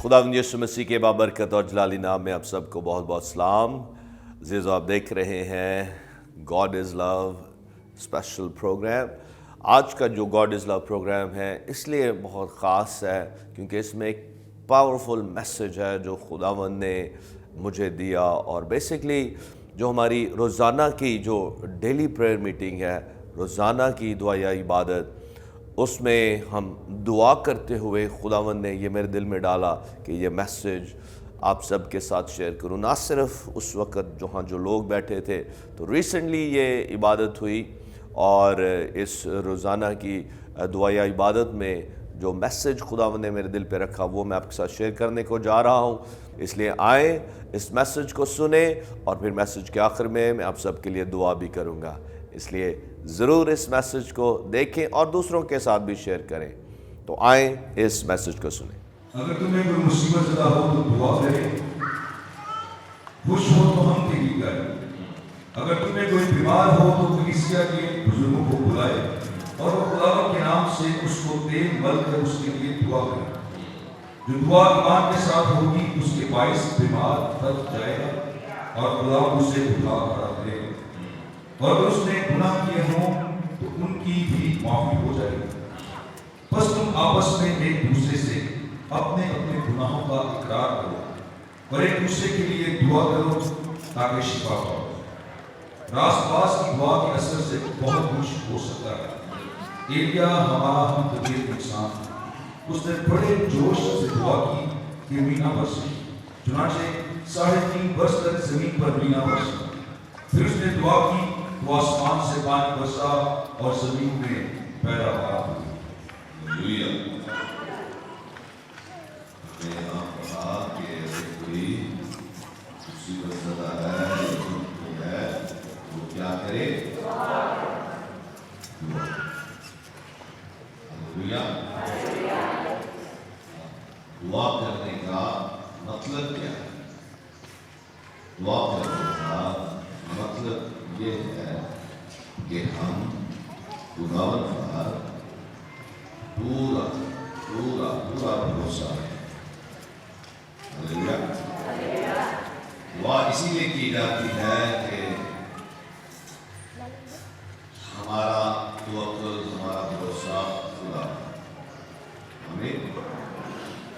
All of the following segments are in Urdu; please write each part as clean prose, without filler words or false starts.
خداوند یسوع مسیح کے بابرکت اور جلالی نام میں آپ سب کو بہت بہت سلام۔ عزیزو، آپ دیکھ رہے ہیں God is love special program. آج کا جو گاڈ از لو پروگرام ہے اس لیے بہت خاص ہے کیونکہ اس میں ایک پاورفل میسج ہے جو خداوند نے مجھے دیا، اور بیسکلی جو ہماری روزانہ کی جو ڈیلی پریئر میٹنگ ہے، روزانہ کی دعا یا عبادت، اس میں ہم دعا کرتے ہوئے خداوند نے یہ میرے دل میں ڈالا کہ یہ میسج آپ سب کے ساتھ شیئر کروں۔ نہ صرف اس وقت جہاں جو لوگ بیٹھے تھے، تو ریسنٹلی یہ عبادت ہوئی، اور اس روزانہ کی دعا یا عبادت میں جو میسج خداوند نے میرے دل پہ رکھا وہ میں آپ کے ساتھ شیئر کرنے کو جا رہا ہوں۔ اس لیے آئیں، اس میسج کو سنیں، اور پھر میسج کے آخر میں آپ سب کے لیے دعا بھی کروں گا۔ اس لیے ضرور اس میسج کو دیکھیں اور دوسروں کے ساتھ بھی شیئر کریں۔ تو آئیں اس میسج کو سنیں۔ اگر تمہیں کوئی مصیبت زدہ ہو تو دعا کرے، خوش ہو تو ہم تیری کریں۔ اگر تمہیں کوئی بیمار ہو تو کلیسیا کے بزرگوں کو بلائے، اور وہ خداوند کے نام سے اس کو تیل مل کر اس کے لیے دعا کرے۔ جو دعا ایمان کے ساتھ ہوگی اس کے باعث بیمار تھک جائے گا، اور خداوند اسے اٹھا کھڑا کرے گا۔ اور اگر اس نے گناہ کیے ہوں تو ان کی بھی معافی ہو جائے گی۔ بس تم آپس میں ایک دوسرے سے اپنے اپنے گناہوں کا اقرار کرو، اور ایک دوسرے کے لیے دعا کرو تاکہ شفا پاؤ۔ راست باز کی دعا کے اثر سے بہت کچھ ہو سکتا ہے۔ ایلیا ہمارا ہم طبیعت انسان، اس نے بڑے جوش سے دعا کی کہ مینا برسی، چنانچہ 3.5 برس تک زمین پر مینا برسی۔ پھر اس نے دعا کی تو آسمان سے پانی برسا اور زمین میں پیداوار ہوئی۔ ہلیلویا۔ میں یہاں پڑھا کہ کوئی مصیبت زدہ ہے، وہ کیا کرے؟ ہلیلویا۔ دعا کرنے کا مطلب کیا ہے؟ دعا کرنے کا مطلب یہ ہے کہ ہم خداوند پر پورا پورا پورا بھروسہ ہے۔ ہلیلویا۔ دعا اسی لیے کی جاتی ہے کہ ہمارا توکل، ہمارا بھروسہ خدا ہے۔ آمین۔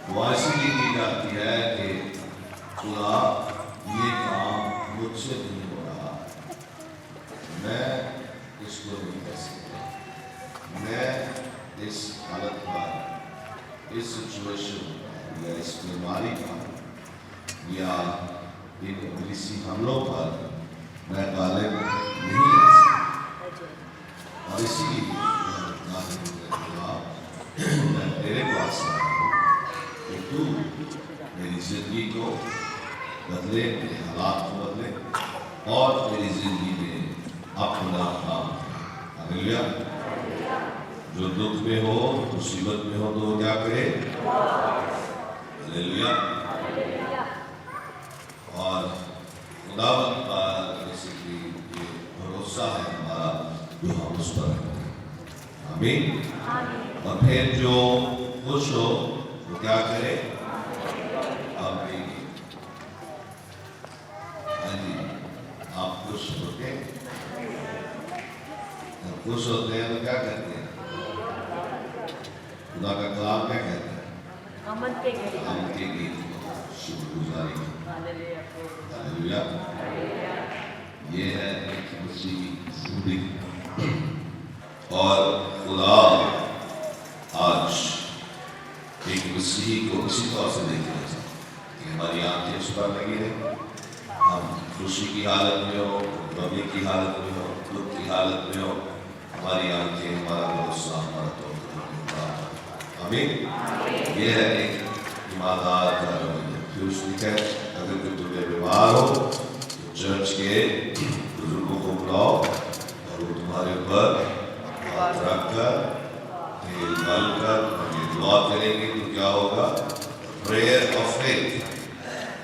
دعا اسی لیے کی جاتی ہے کہ خدا یہ کام مجھ سے نہیں ہو رہا، میں اس کو نہیں کر سکتا، میں اس حالت پر، اس سچویشن یا اس بیماری پر یا ان ابلیسی حملوں پر میں غالب نہیں آ سکتا، اور اسی لیے میں تیرے پاس آیا ہوں کہ تو میری زندگی کو بدلے، میرے حالات کو بدلے، اور میری زندگی میں اپنا کام کرے۔ ہلیلویا۔ جو دکھ میں ہو، مصیبت میں ہو، تو وہ کیا کرے؟ ہلیلویا۔ اور خداوند کا بیسیکلی یہ بھروسہ ہے ہمارا جو ہم اس پر رکھتے ہیں۔ آمین۔ اور پھر جو خوش ہو وہ کیا کرے؟ آمین۔ ہاں جی، آپ خوش ہوتے ہیں؟ جب خوش ہوتے ہیں تو کیا کرتے ہیں؟ خدا کا کلام کیا کہتا ہے؟ آمد کے گیت، آمد کے گیت، شکر گزاری۔ ہلیلویا۔ یہ ہے ایک مسیحی زندگی، اور خدا آج ایک مسیحی کو اسی طور سے دیکھنا چاہتا کہ ہماری آنکھیں اس پر لگی ہیں، ہم خوشی کی حالت میں ہو، غمی کی حالت میں ہو، دکھ کی حالت میں ہو، ہماری آنکھیں، ہمارا بھروسہ، ہمارا توکل خدا پر۔ آمین۔ یہ ہے ایک ایماندار کا رویہ۔ پھر اس نے کہا اگر کوئی تمہیں بیمار ہو تو چرچ کے بزرگوں کو بلاؤ، اور وہ تمہارے اوپر ہاتھ رکھ کر تیل مل کر یہ دعا کریں گے تو کیا ہوگا؟ Prayer of faith.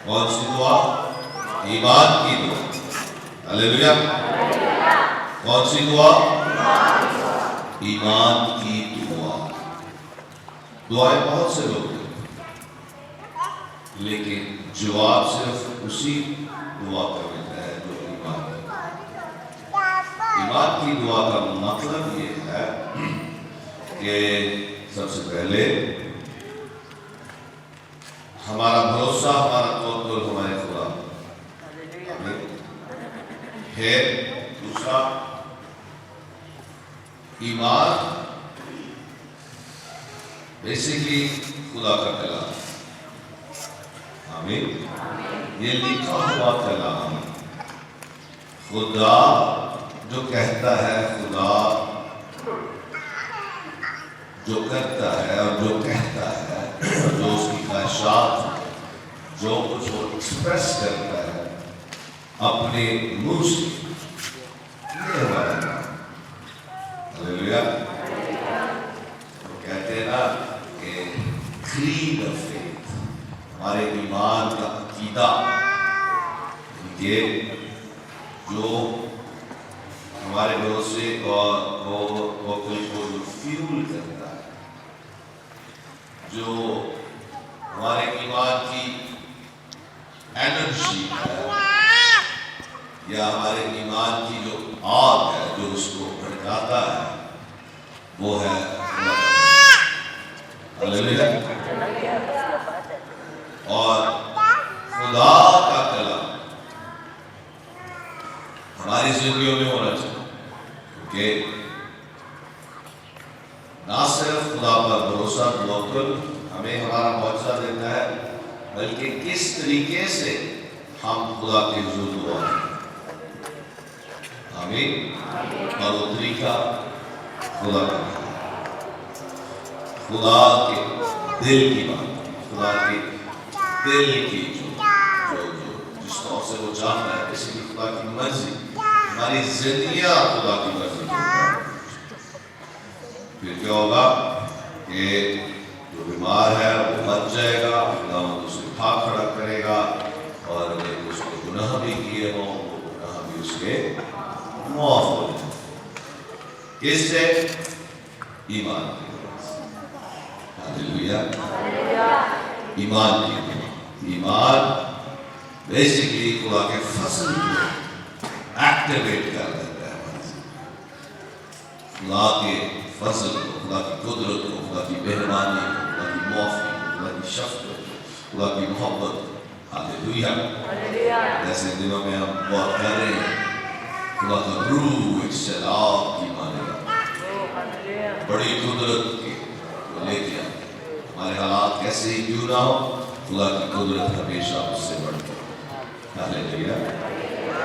کون سی دعا؟ ایمان کی دعا۔ ہلیلویا۔ کون سی دعا؟ ایمان کی دعا۔ دعائیں بہت سے لوگ کرتے ہیں، لیکن جواب صرف اسی دعا کا ملتا ہے جو ایمان کی۔ ایمان کی دعا کا مطلب یہ ہے کہ سب سے پہلے ہمارا بھروسہ، ہمارا توکل ہمارے خدا ہے۔ دوسرا ایمان بیسیکلی خدا کا کلام، آمین، یہ لکھا ہوا کلام، خدا جو کہتا ہے، خدا جو کرتا ہے اور جو کہتا ہے، جو اس کی خواہشات، جو کچھ وہ ایکسپریس کرتا ہے اپنے منہ سے، یہ ہمارا کام۔ ہلیلویا۔ وہ کہتے ہیں نا کہ creed of faith، ہمارے ایمان کا عقیدہ، یہ جو ہمارے بھروسے کو فیول کرتا ہے، جو ہمارے ایمان کی انرجی ہے، یا ہمارے ایمان کی جو آگ ہے جو اس کو بھڑکاتا ہے، وہ ہے ہلیلویا۔ اور خدا کا کلام ہماری زندگیوں میں ہونا چاہیے، کہ نہ صرف خدا پر بھروسہ، توکل ہمیں ہمارا معجزہ دیتا ہے، بلکہ کس طریقے سے ہم خدا کے حضور دعا کریں، آمین۔ اور وہ طریقہ خدا کا خدا کے دل کی بات، خدا کے دل کی جس طور سے وہ جانتا ہے، کسی بھی خدا کی مرضی، ہماری زندگیاں خدا کی مرضی کے مطابق۔ پھر کیا ہوگا کہ جو بیمار ہے وہ بچ جائے گا، خدا اسے اٹھا کھڑا کرے گا، اور اگر اس نے گناہ بھی کیے ہوں وہ گناہ بھی اس کے معاف ہو جائے۔ کس سے؟ ایمان کی وجہ سے۔ ہلیلویا۔ ایمان کی وجہ سے۔ ایمان بیسیکلی خدا کے فضل کو ایکٹیویٹ کر دیتا ہے، خدا کے فضل کو، خدا کی قدرت کو، خدا کی مہربانی کو، خدا کی معافی کو، خدا کی شفقت، خدا کی محبت۔ ہلیلویا۔ جیسے دنوں میں ہم بہت کر رہے ہیں، خدا کا روح ایک سیلاب کی مانے گا، بڑی قدرت کی وہ لے کے آئے۔ ہمارے حالات کیسے ہی کیوں نہ ہو، خدا کی قدرت ہمیشہ اس سے بڑھتی ہے۔ ہلیلویا۔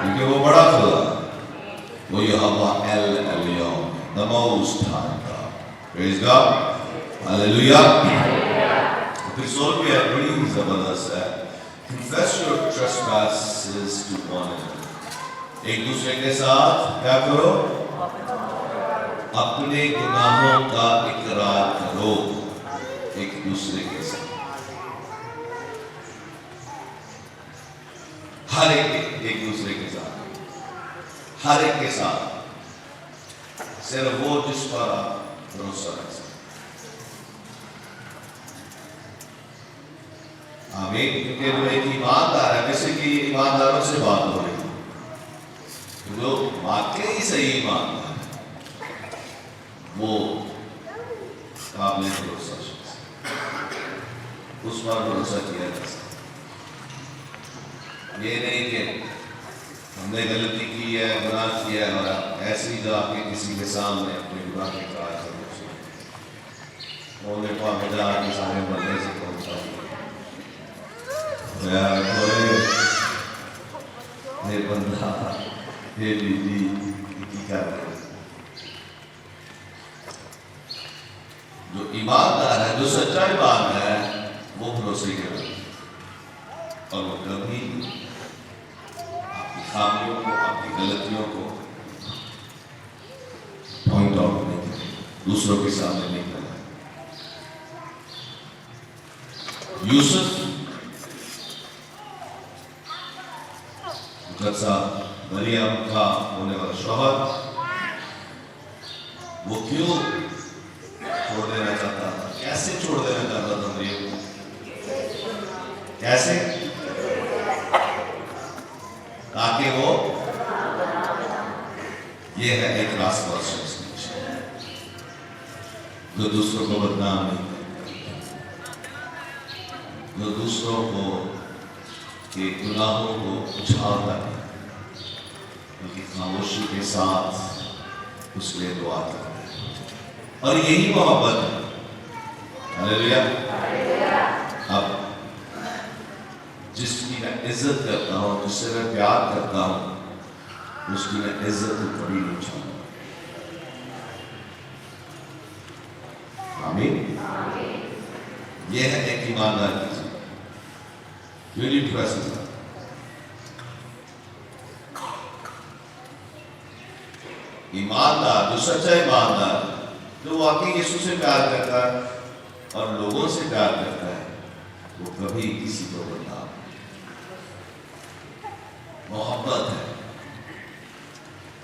کیونکہ وہ بڑا خدا ہے، وہ Yahweh El Elyon, the most high God۔ Praise God۔ Hallelujah. پھر سول بھی ہے، بڑی زبردست ہے۔ Confess your trespasses to one another۔ ایک دوسرے کے ساتھ کیا کرو؟ اپنے گناہوں کا اقرار کرو ایک دوسرے کے ساتھ۔ ہر ایک دوسرے کے ساتھ، ہر ایک کے ساتھ، صرف وہ جس پر آپ بھروسہ رکھ سکتے۔ آمین۔ کیونکہ جو ایک ایماندار ہے، جیسے کہ ایمانداروں سے بات ہو رہی ہے، جو واقعی صحیح ایماندار ہے وہ قابل بھروسہ شخص، اس پر بھروسہ کیا جا سکتا۔ یہ نہیں کہ ہم نے غلطی کی ہے، گناہ کیا ہے، اور ایسی جا کے کسی کے سامنے اپنے گناہ کے اقرار کرنا چاہیے۔ انہوں نے کہا مجھے آج کے سامنے بڑھنے سے پہنچا یہ بندہ یہ بیٹی کی کر رہے۔ جو ایماندار ہے، جو سچا ایمان ہے، وہ بھروسے کے رہے، اور وہ کبھی آپ کی خامیوں کو، آپ کی غلطیوں کو پوائنٹ آؤٹ نہیں کرے، دوسروں کے سامنے نہیں کرے۔ یوسف قصہ مریم کا ہونے والا شوہر، وہ کیوں چھوڑ دینا چاہتا تھا؟ کیسے چھوڑ دینا چاہتا تھا مریم کو؟ کیسے؟ تاکہ وہ یہ ہے ایک راستہ جو دوسروں کو بدنام نہیں کرتا، جو دوسروں کو کے گناہوں کو اچھالتا ہے، بلکہ خاموشی کے ساتھ اس لیے دعا کرتا ہے، اور یہی محبت ہے۔ ہلیلویا۔ اب جس کی میں عزت کرتا ہوں، جس سے میں پیار کرتا ہوں، اس کی میں عزت کبھی نہیں چاہتا۔ آمین۔ یہ ہے ایک ایماندار کی چیز۔ You need to listen to that. ایماندار، جو سچا ایماندار، جو واقعی یسوع سے پیار کرتا ہے اور لوگوں سے پیار کرتا ہے، وہ کبھی کسی کو بدنام محبت ہے۔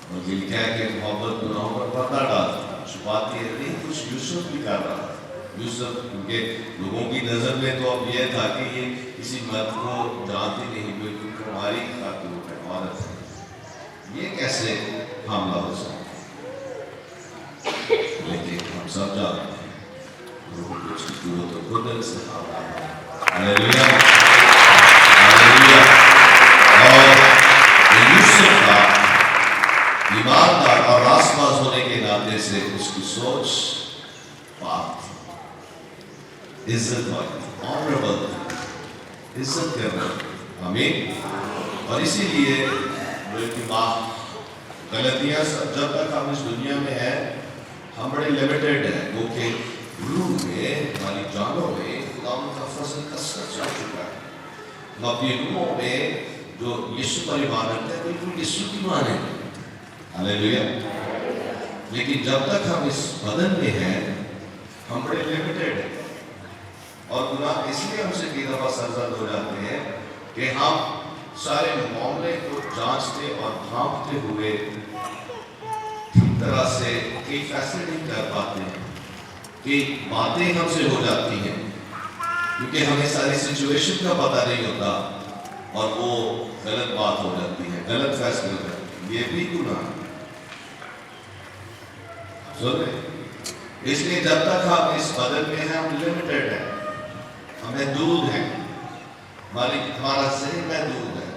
اور یہ لکھا ہے کہ محبت گناہوں پر پردہ ڈالتا ہے، چھپاتی ہے نہیں۔ کچھ یوسف بھی کر رہا ہے، یوسف کیونکہ لوگوں کی نظر میں تو اب یہ تھا کہ یہ کسی مرد کو جانتی نہیں، بلکہ ہماری خاتون ہے، عورت ہے، یہ کیسے حاملہ ہو سکتا؟ لیکن ہم سب جانتے ہیں روح القدس کی قوت و قدرت سے حاملہ ہے۔ ہلیلویا، ہلیلویا۔ اور یوسف کا ایماندار اور راست باز ہونے کے ناطے سے اس کی سوچ پاک تھی، عزت والی، آنریبل تھی، عزت کرنا۔ آمین۔ اور اسی لیے غلطیاں جب تک ہم اس دنیا میں ہیں، ہم بڑے لمیٹڈ ہیں، کیونکہ روح میں، ہماری جانوں میں خدا کا فضل کثرت ہو چکا ہے۔ ہم اپنی روحوں میں جو یسوع پر ایمان رکھتے ہیں، بالکل یسوع کی ایمان ہے۔ ہلیلویا۔ لیکن جب تک ہم اس بدن میں ہیں، ہم بڑے لمیٹڈ ہیں، اور گناہ اس لیے ہم سے کئی دفعہ سرزد ہو جاتے ہیں کہ ہم سارے معاملے کو جانچتے اور بھانپتے ہوئے ٹھیک طرح سے کئی فیصلے نہیں کر پاتے ہیں، کئی باتیں ہم سے ہو جاتی ہیں کیونکہ ہمیں ساری سچویشن کا پتہ نہیں ہوتا، اور وہ غلط بات ہو جاتی ہے، غلط فیصلے ہو جاتے ہیں۔ یہ بھی گناہ ہے۔ اس لیے جب تک ہم اس بدن میں ہیں، ہم لمیٹڈ ہیں، ہم محدود ہیں، ہمارا ذہن محدود ہے،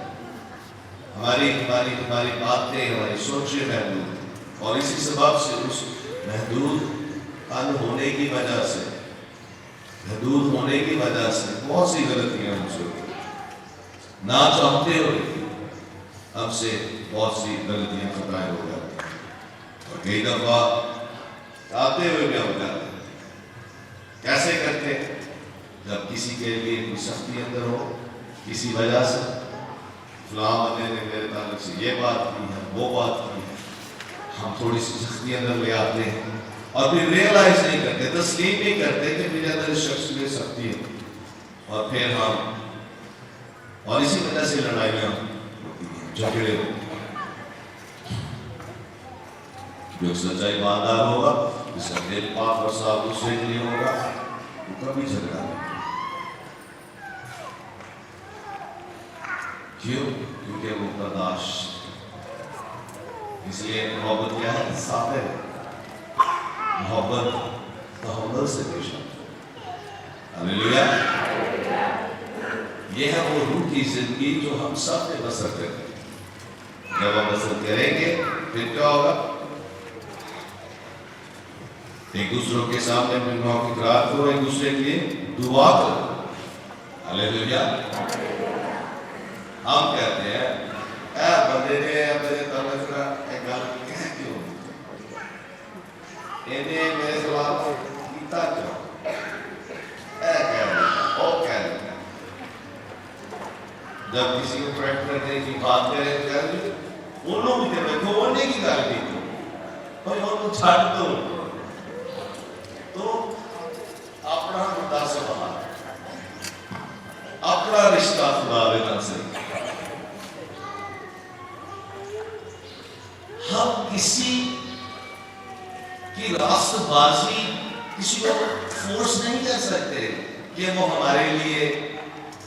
ہماری باتیں، ہماری سوچیں محدود ہیں، اور اسی سبب سے اس محدود ہونے کی وجہ سے، بہت سی غلطیاں ہم سے ہوتی ہیں، نہ چاہتے ہوئے ہم سے بہت سی غلطیاں خطائیں ہو جاتی ہیں، اور کئی دفعہ چاہتے ہوئے بھی ہم کرتے ہیں۔ کیسے کرتے ہیں؟ جب کسی کے لیے کوئی سختی اندر ہو، کسی وجہ سے، فلاں بندے نے میرے تعلق سے یہ بات کی ہے، وہ بات کی ہے، ہم تھوڑی سی سختی اندر لے آتے ہیں، اور پھر ریئلائز نہیں کرتے، تسلیم نہیں کرتے کہ میرے اندر اس شخص کے لیے سختی ہے، اور پھر اور اسی وجہ سے لڑائیاں جھگڑے ہوتے ہیں۔ جو سچا ایماندار ہوگا، جس کا دل پاک اور صاف دوسرے کے لیے ہوگا، وہ کبھی جھگڑا نہیں۔ کیوں؟ کیونکہ وہ برداشت، اس لیے محبت کیا ہے؟ صابر ہے۔ محبت تحمل سے پیش آتی ہے۔ ہلیلویا۔ یہ ہے وہ روح کی زندگی جو ہم سب نے بسر کرتے ہیں۔ جب ہم بسر کریں گے، پھر کیا ہوگا؟ ایک دوسروں کے سامنے اپنے گناہوں کی اقرار کرو، ایک دوسرے کے لیے دعا کرو۔ ہلیلویا۔ ہم کہتے ہیں اے بندے نے میرے تعلق کا ایک گل کہہ کیوں، انہیں میرے خلاف کیتا کیوں، اے کہہ رہا وہ کہہ رہا۔ جب کسی کو کریکٹ کرنے کی بات کرے تو کہہ رہے انہوں بھی کہتے ہیں کھوڑنے کی گل کی تو انہوں چھاڑ دو، تو اپنا مدعا سے باہر، اپنا رشتہ خدا لینا سے۔ ہم کسی کی راست بازی، کسی کو فورس نہیں کر سکتے کہ وہ ہمارے لیے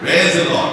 Praise the Lord।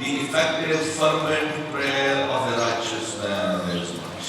The effective fervent prayer of a righteous man avails much।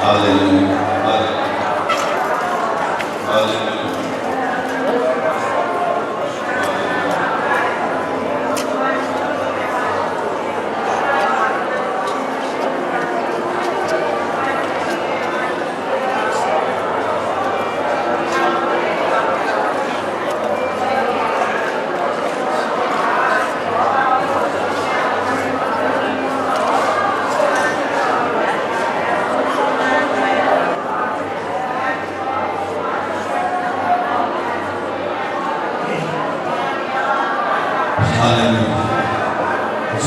Hallelujah. Hallelujah.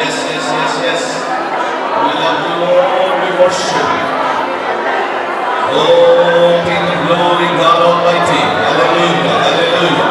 Yes, yes, yes, yes. We love you, Lord. We worship you. Oh, King of glory, God Almighty. Hallelujah, hallelujah.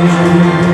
Amen.